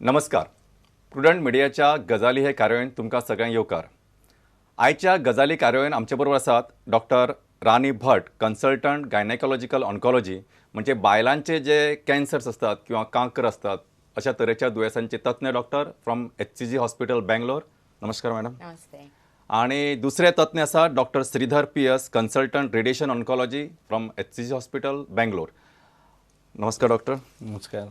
नमस्कार. प्रुडंट मिडियाच्या गजाली हे कार्यावळीन तुमकां सगळ्यांक येवकार. आयच्या गजाली कार्यावळीन आमचे बरोबर आसात डॉक्टर राणी भट, कन्सल्टंट गायनेकोलॉजिकल ऑन्कोलॉजी, म्हणजे बायलांचे जे कॅन्सर्स असतात किंवा कांकर असतात अशा तरेच्या दुयेंसांचे तज्ञ doctor from HCG hospital Bangalore. नमस्कार मॅडम. नमस्ते. आणि दुसरे तज्ञ आसात doctor Sridhar PS, consultant radiation oncology from HCG hospital Bangalore. नमस्कार डॉक्टर. नमस्कार.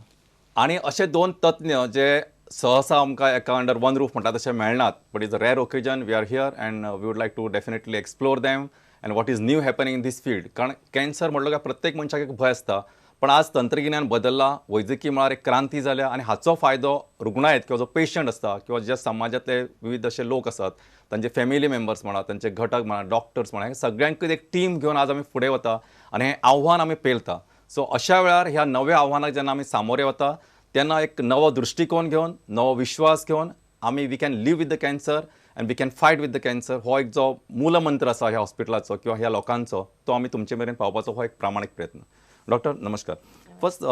आणि असे दोन तज्ञ जे सहसा आमकां एका अंडर वन रूफ म्हणटा तशें मेळनात, but is a rare occasion. We are here and we would like to definitely explore them and what is new happening in this field. कारण कॅन्सर म्हणलो काय प्रत्येक मनशाक एक भंय आसता, पण आज तंत्रगिन्यान बदलला, वैजकी मळार एक क्रांती जाल्या आणि हाचो फायदो रुग्णायत किंवा जो पेशंट असता किंवा जे समाजातले विविध असे लोक असतात, तांचे फॅमिली मेंबर्स म्हणा, तांचे घटक म्हणा, डॉक्टर्स म्हणा, हे सगळ्यांक एक टीम घेऊन आज आमी फुडें वता आणि हे आव्हान आमी पेलता. सो अशा वेळार ह्या नव्या आव्हानाक जेन्ना आमी सामोरे वता तेन्ना एक नवो दृष्टिकोन घेवन, नवो विश्वास घेवन आमी we can live with the cancer and we can fight with the cancer. हो एक जो मूलमंत्र आसा ह्या हॉस्पिटलाचो किंवा ह्या लोकांचो, तो आमी तुमचे मेरेन पावपाचो हो एक प्रामाणीक प्रयत्न. डॉक्टर नमस्कार. First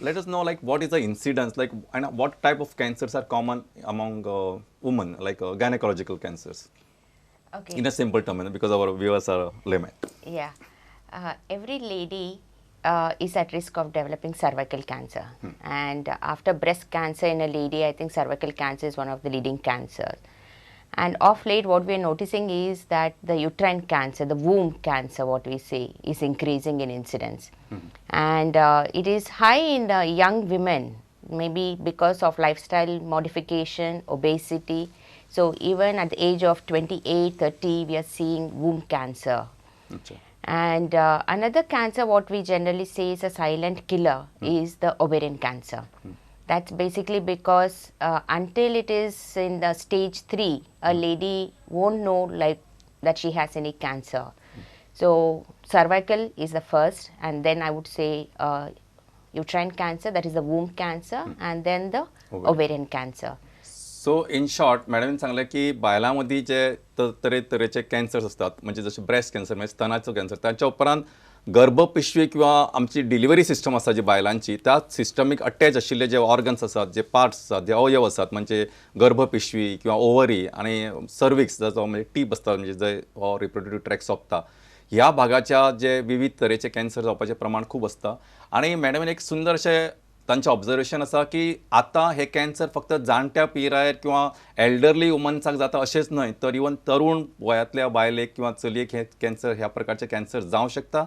let us know like what is the incidence like and what type of cancers are common among woman like gynaecological cancers in a simple term because our viewers are laymen. Yeah. Every lady is at risk of developing cervical cancer. And after breast cancer in a lady, I think cervical cancer is one of the leading cancers. And of late, what we are noticing is that the uterine cancer, the womb cancer, what we say, is increasing in incidence. And it is high in the young women, maybe because of lifestyle modification, obesity. So even at the age of 28, 30, we are seeing womb cancer. Okay. And another cancer, what we generally say is a silent killer, is the ovarian cancer. That's basically because until it is in the stage 3, a lady won't know like that she has any cancer. So cervical is the first, and then I would say uterine cancer, that is the womb cancer, and then the ovarian cancer. So in short मॅडमने सांगलं की बायलांमध्ये जे तरेचे cancers असतात, म्हणजे जसे breast cancer म्हणजे स्तनाचो cancer, त्याच्या उपरांत गर्भपिशवी किंवा आमची डिलिव्हरी सिस्टम आसा जी बायलांची, त्या सिस्टमीक अटॅच आशिल्ले जे ऑर्गन्स असतात, जे पार्ट्स असतात, जे अवयव असतात, म्हणजे गर्भपिशवी किंवा ओवरी आणि सर्विक्स जाचो म्हणजे टीप असता, म्हणजे जंय हो रिप्रोडक्टिव्ह ट्रॅक सोंपता, ह्या भागाच्या जे विविध तरेचे कॅन्सर जावपाचें प्रमाण खूब असता. आणि मॅडमन एक सुंदर अशें तांचें ऑब्जर्वेशन आसा की आतां हे कॅन्सर फक्त जाणट्या पिरायेर किंवा एल्डरली वुमन्साक जाता अशेंच न्हय, तर इवन तरुण वयातल्या बायलेक किंवा चलयेक हे कॅन्सर ह्या प्रकारचे कॅन्सर जावं शकता.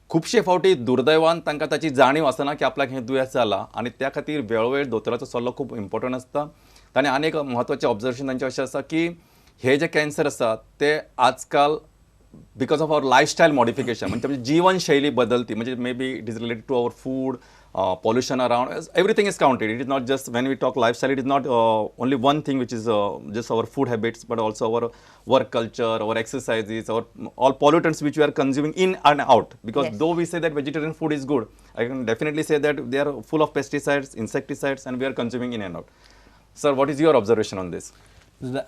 खुबशे फावटी दुर्दैवान तांकां ताची जाणीव आसना की आपल्याक हें दुयेंस जाला आणि त्या खातीर वेळोवेळ दोतोराचो सल्लो खूब इम्पॉर्टंट आसता. ताणें आनीक म्हत्वाचें ऑब्जर्वेशन तांचें अशें आसा की हे जे कॅन्सर आसात ते आजकाल because of our lifestyle modification, म्हणजे जीवनशैली बदलती, म्हणजे may be it is related to our food, pollution around, everything is counted. It is not just when we talk lifestyle, it is not only one thing which is just our food habits, but also our work culture, our exercises, our all pollutants which we are consuming in and out. Because Yes. though we say that vegetarian food is good, I can definitely say that they are full of pesticides, insecticides, and we are consuming in and out. Sir, what is your observation on this?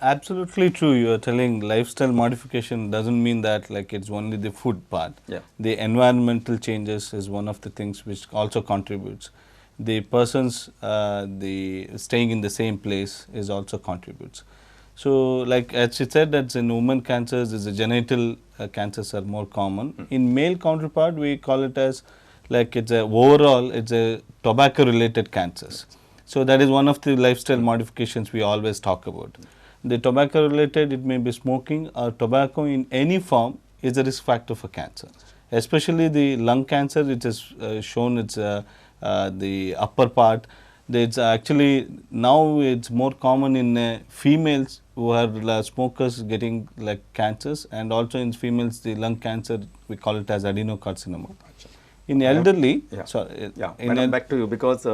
Absolutely true. You are telling lifestyle modification doesn't mean that like it's only the food part. Yeah. The environmental changes is one of the things which also contributes. The person's the staying in the same place is also contributes. So like as you said, that in women cancers is the genital cancers are more common. In male counterpart, we call it as like it's a overall it's a tobacco related cancers. So that is one of the lifestyle modifications we always talk about. The tobacco related, it may be smoking or tobacco in any form is a risk factor for cancer. Especially the lung cancer, it is shown it's the upper part. It's actually now it's more common in females who are smokers getting like cancers, and also in females the lung cancer we call it as adenocarcinoma. In elderly, Madam, back to you because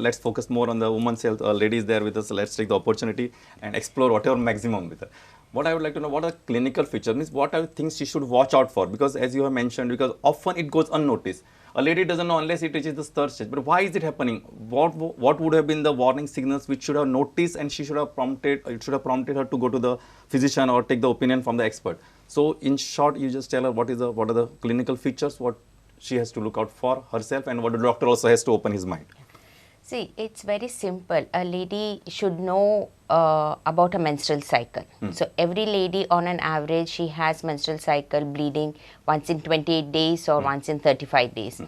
let's focus more on the women's health. Ladies there with us, let's take the opportunity and explore whatever maximum with her. What I would like to know, what are clinical features, means what are things she should watch out for, because as you have mentioned, because often it goes unnoticed. A lady doesn't know unless it reaches the third stage, but why is it happening? What would have been the warning signals which should have noticed and she should have prompted her to go to the physician or take the opinion from the expert? So in short, you just tell her what are the clinical features, what she has to look out for herself, and what the doctor also has to open his mind. See, it's very simple. A lady should know about a menstrual cycle. So every lady on an average, she has menstrual cycle bleeding once in 28 days or once in 35 days.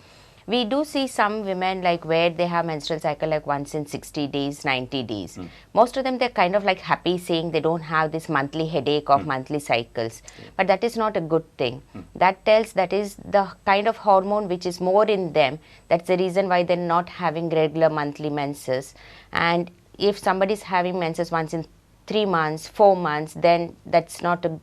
We do see some women like where they have menstrual cycle like once in 60 days, 90 days. Most of them, they're kind of like happy saying they don't have this monthly headache of monthly cycles. But that is not a good thing. That tells that is the kind of hormone which is more in them. That's the reason why they're not having regular monthly menses. And if somebody is having menses once in 3 months, 4 months, then that's not a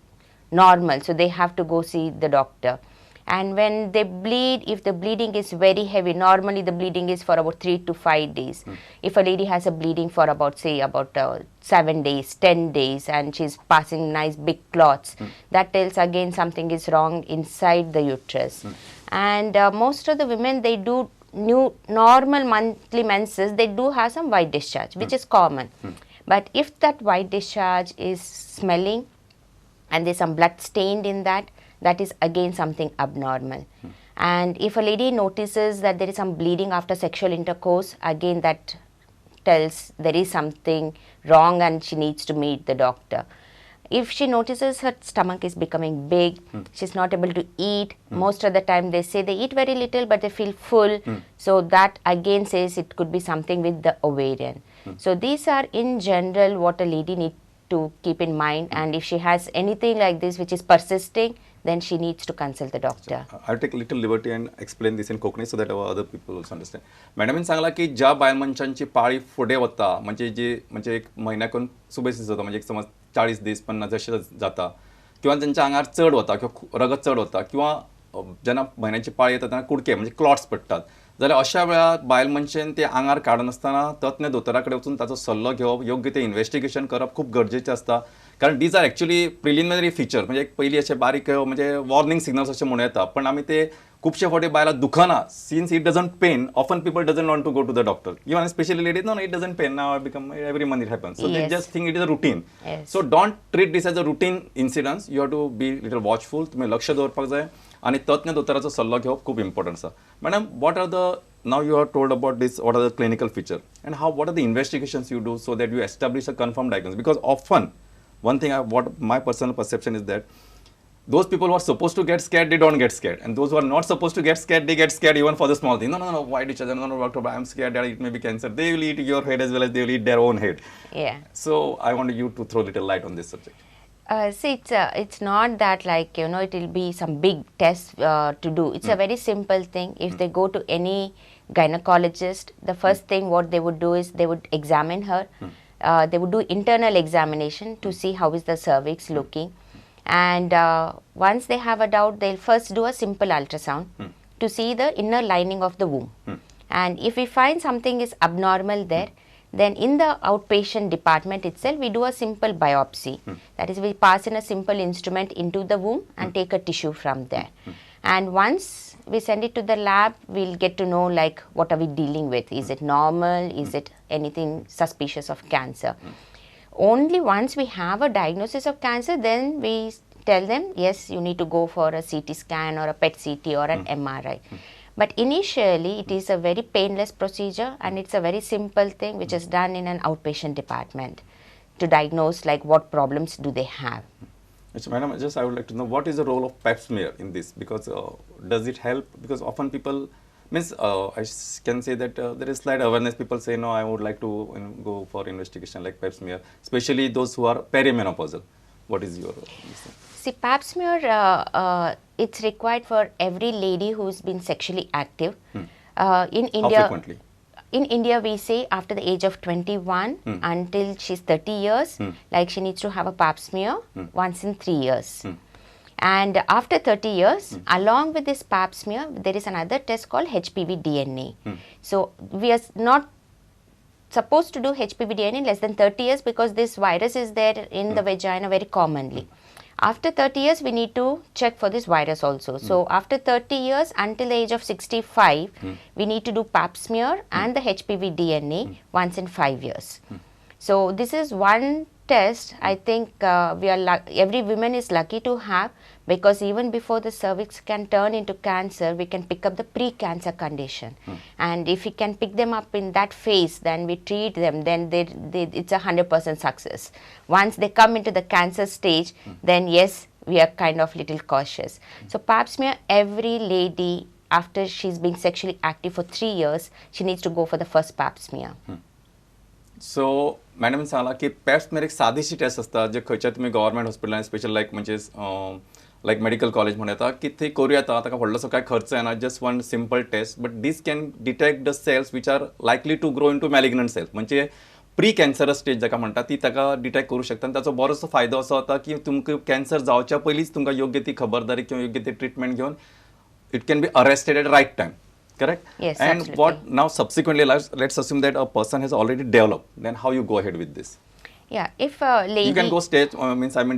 normal. So they have to go see the doctor. And when they bleed, if the bleeding is very heavy, normally the bleeding is for about 3 to 5 days. If a lady has a bleeding for about, say, about 7 days, 10 days, and she's passing nice big clots, that tells again something is wrong inside the uterus. And most of the women, they do normal monthly menses, they do have some white discharge, which is common. But if that white discharge is smelling and there's some blood stained in that, that is again something abnormal. And if a lady notices that there is some bleeding after sexual intercourse, again that tells there is something wrong and she needs to meet the doctor. If she notices her stomach is becoming big, she's not able to eat, most of the time they say they eat very little but they feel full. So that again says it could be something with the ovarian. So these are in general what a lady needs to keep in mind, and if she has anything like this which is persisting, then she needs to consult the doctor. I'll take a little liberty and explain this in Konkani so that our other people also understand. मॅडमीन सांगला की ज्या बायमनशांची पाळी फुडें वता म्हणजे एक म्हयन्याकून सुबेसीस जाता म्हणजे एक समज 40 दीस 50 जशें जाता किंवा त्यांच्या आंगार चड वता किंवा रगत चड वता किंवा जेन्ना म्हयन्याची पाळी येता तेन्ना कुडके म्हणजे क्लॉट्स पडटात जाल्यार अशा वेळार बायल मनशेन ते आंगार काडनासतना तज्ञ दोतोरा कडेन वचून ताचो सल्लो घेवप योग्य ते इन्व्हेस्टिगेशन करप खूप गरजेचें आसता कारण these are actually preliminary feature म्हणजे एक पयलीं अशें बारीक म्हणजे वॉर्निंग सिग्नल्स अशें म्हणूं येता पण आमी ते खुबशे फावटी बायलां दुखना since it doesn't pain often people doesn't want to go to the doctor even specially ladies no it doesn't pain now become every month it happens so they just think it is a routine so don't treat this as a routine incidence you have to be little watchful तुमी लक्ष दवरपाक जाय आणि तज्ञ दोतोराचो सल्लो घेवप खूब important आसा madam what are the now you are told about this what are the clinical feature and what are the investigations you do so that you establish a confirmed diagnosis because often one thing what my personal perception is that those people who are supposed to get scared they don't get scared and those who are not supposed to get scared they get scared even for the small thing no why each other no doctor I am scared that it may be cancer they will eat your head as well as they will eat their own head so I want you to throw a little light on this subject. See, it's not that like, you know, it will be some big test to do. It's a very simple thing. If they go to any gynecologist, the first thing what they would do is they would examine her. They would do internal examination to see how is the cervix looking. And once they have a doubt, they'll first do a simple ultrasound to see the inner lining of the womb. And if we find something is abnormal there, then in the outpatient department itself, we do a simple biopsy. That is, we pass in a simple instrument into the womb and take a tissue from there. And once we send it to the lab, we'll get to know like what are we dealing with. Is it normal? Is it anything suspicious of cancer? Only once we have a diagnosis of cancer, then we tell them, yes, you need to go for a CT scan or a PET CT or an MRI. But initially, it is a very painless procedure and it's a very simple thing which is done in an outpatient department to diagnose like what problems do they have. Yes, madam, I would like to know what is the role of pap smear in this because does it help? Because often people I can say that there is slight awareness. People say no, I would like to go for investigation like pap smear, especially those who are perimenopausal. What is your See, pap smear, it's required for every lady who's been sexually active. In India, how frequently? In India, we say after the age of 21 until she's 30 years, like she needs to have a pap smear once in 3 years. And after 30 years, along with this pap smear, there is another test called HPV DNA. So we are not supposed to do HPV DNA less than 30 years because this virus is there in the vagina very commonly. After 30 years, we need to check for this virus also. So after 30 years until the age of 65, we need to do pap smear and the HPV DNA once in 5 years. So this is one test, I think every woman is lucky to have, because even before the cervix can turn into cancer, we can pick up the pre-cancer condition. And if we can pick them up in that phase, then we treat them, then it's a 100% success. Once they come into the cancer stage, then yes, we are kind of little cautious. So pap smear, every lady after she's been sexually active for 3 years, she needs to go for the first pap smear. So madam Sangla की Pap स्मेअर एक साधीशी test असता जे खंयच्या तुमी government हॉस्पिटलान special लायक म्हणजे लायक medical college म्हणून येता की थंय करूं येता ताका व्हडलोसो कांय खर्च येना, just one simple test, but this can detect the cells which are likely to grow into malignant cells, म्हणजे प्री कॅन्सरस स्टेज जाका म्हणटा ती ताका डिटेक्ट करूं शकता. आनी ताचो बरोसो फायदो असो जाता की तुमकां कॅन्सर जावच्या पयलींच तुमकां योग्य ती खबरदारी किंवा योग्य ती ट्रिटमेंट घेवन it can be arrested at right time. Correct? Yes, and absolutely. what now subsequently, let's assume that a person has already developed, then how you go ahead with this? Yeah, if a lady... You can go stage,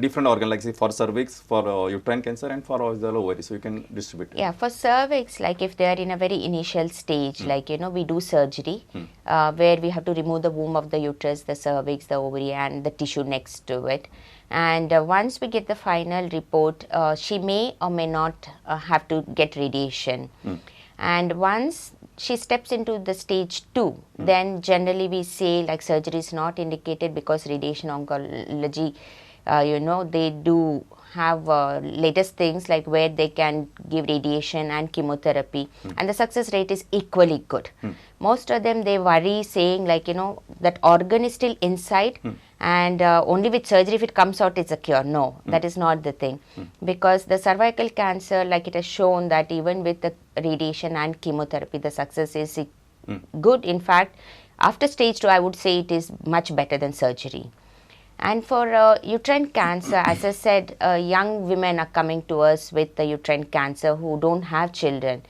different organ, like say for cervix, for uterine cancer, and for the ovary, so you can distribute it. Yeah, for cervix, like if they are in a very initial stage, like, we do surgery, where we have to remove the womb of the uterus, the cervix, the ovary, and the tissue next to it. And once we get the final report, she may or may not have to get radiation. And once she steps into the stage 2, then generally we say like surgery is not indicated, because radiation oncology, they do have latest things like where they can give radiation and chemotherapy, and the success rate is equally good. Most of them, they worry saying like, that organ is still inside, and only with surgery if it comes out it's a cure. No, that is not the thing, because the cervical cancer, like it has shown that even with the radiation and chemotherapy, the success is good. In fact, after stage 2, I would say it is much better than surgery. And for uterine cancer, as I said, young women are coming to us with the uterine cancer who don't have children.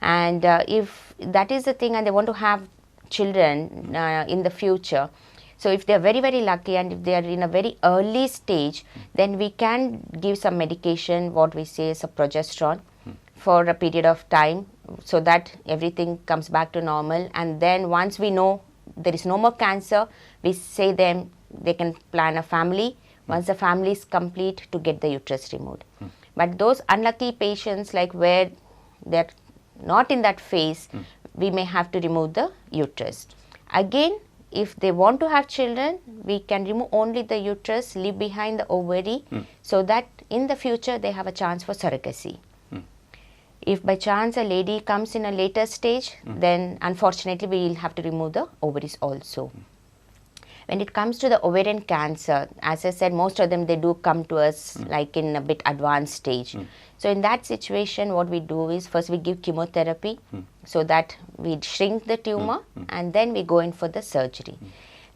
And if that is the thing and they want to have children in the future, so if they are very, very lucky and if they are in a very early stage, then we can give some medication, what we say is a progesterone, for a period of time, so that everything comes back to normal. And then once we know there is no more cancer, we say them they can plan a family once the family is complete, to get the uterus removed. But those unlucky patients, like where they're not in that phase, we may have to remove the uterus. Again, if they want to have children, we can remove only the uterus, leave behind the ovary, so that in the future they have a chance for surrogacy. If by chance a lady comes in a later stage, then unfortunately we will have to remove the ovaries also. When it comes to the ovarian cancer, as I said, most of them, they do come to us like in a bit advanced stage. So in that situation, what we do is first we give chemotherapy, so that we shrink the tumor, and then we go in for the surgery.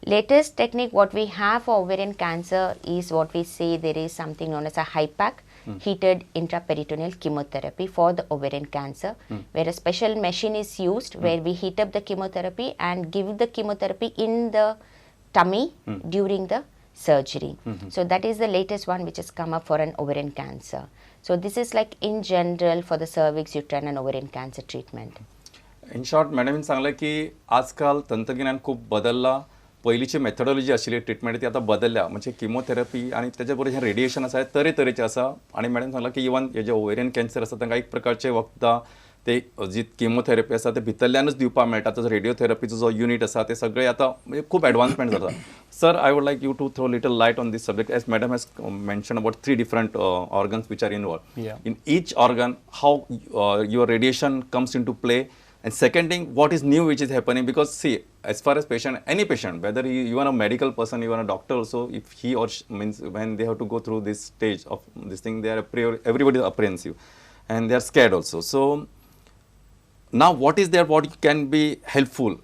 Latest technique what we have for ovarian cancer is what we say there is something known as a HIPAC, heated intraperitoneal chemotherapy for the ovarian cancer, where a special machine is used where we heat up the chemotherapy and give the chemotherapy in the tummy during the surgery. So that is the latest one which has come up for an ovarian cancer. So this is like in general for the cervix, uterine and ovarian cancer treatment. In short madam सांगलें की आजकाल तंत्रज्ञान खूप बदलला. पयलींची methodology आशिल्ली treatment ती आतां बदलल्या, म्हणजे किमोथेरपी आनी तेच्या बरोबर जे रेडिएशन आसा तरेतरेचे आसा. आनी मॅडम सांगला की इवन हे जे ओवेरियन कॅन्सर आसा तांकां एक प्रकारचे वखदां ते जी किमोथेरपी आसा ते भितरल्यानूच दिवपाक मेळटा. तो रेडिओथेरपीचो जो युनिट आसा ते सगळे आतां म्हणजे खूप एडवान्समेंट जाता. Sir, I would like you to throw little light on this subject, as madam has mention about 3 different organs which are involved. In each organ, how your radiation comes into play. And second thing, what is new which is happening, because see, as far as patient, any patient, whether you are a medical person, you are a doctor also, if he or she, means when they have to go through this stage of this thing, they are everybody is apprehensive and they are scared also. So now what is there, what can be helpful